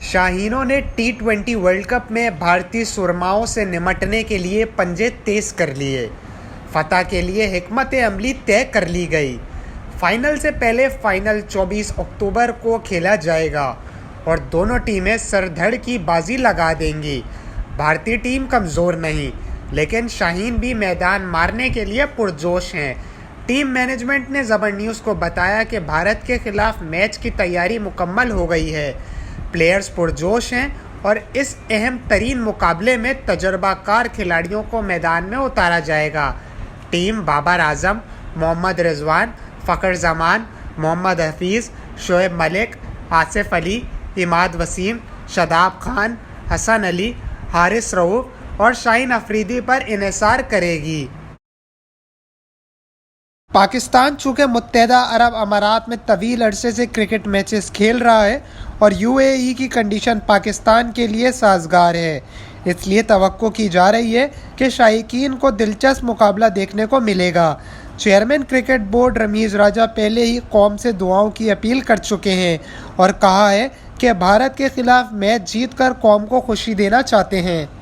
शाहीनों ने टी20 world cup में भारतीय सुरमाओं से निमटने के लिए पंजे तेज कर लिए। फतह के लिए हिकमत अमली तय कर ली गई। फाइनल से पहले फाइनल 24 अक्टूबर को खेला जाएगा और दोनों टीमें सरधड़ की बाजी लगा देंगी। भारतीय टीम कमज़ोर नहीं, लेकिन शाहीन भी मैदान मारने के लिए पुरजोश हैं। टीम मैनेजमेंट ने ज़बर न्यूज़ को बताया कि भारत के खिलाफ मैच की तैयारी मुकम्मल हो गई है। प्लेयर्स पुरजोश हैं और इस अहम तरीन मुकाबले में तजर्बाकार खिलाड़ियों को मैदान में उतारा जाएगा। टीम बाबर आजम, मोहम्मद रिजवान, फ़खर जमान, मोहम्मद हफीज़, शोएब मलिक, आसिफ अली, इमाद वसीम, शादाब खान, हसन अली, हारिस रऊफ़ और शाहीन अफरीदी पर इन्हिसार करेगी। पाकिस्तान चूँकि मुत्तहदा अरब अमारात में तवील अरसे से क्रिकेट मैचेस खेल रहा है और यूएई की कंडीशन पाकिस्तान के लिए साजगार है, इसलिए तवक्को की जा रही है कि शायकीन को दिलचस्प मुकाबला देखने को मिलेगा। चेयरमैन क्रिकेट बोर्ड रमीज़ राजा पहले ही कौम से दुआओं की अपील कर चुके हैं और कहा है कि भारत के खिलाफ मैच जीतकर कौम को खुशी देना चाहते हैं।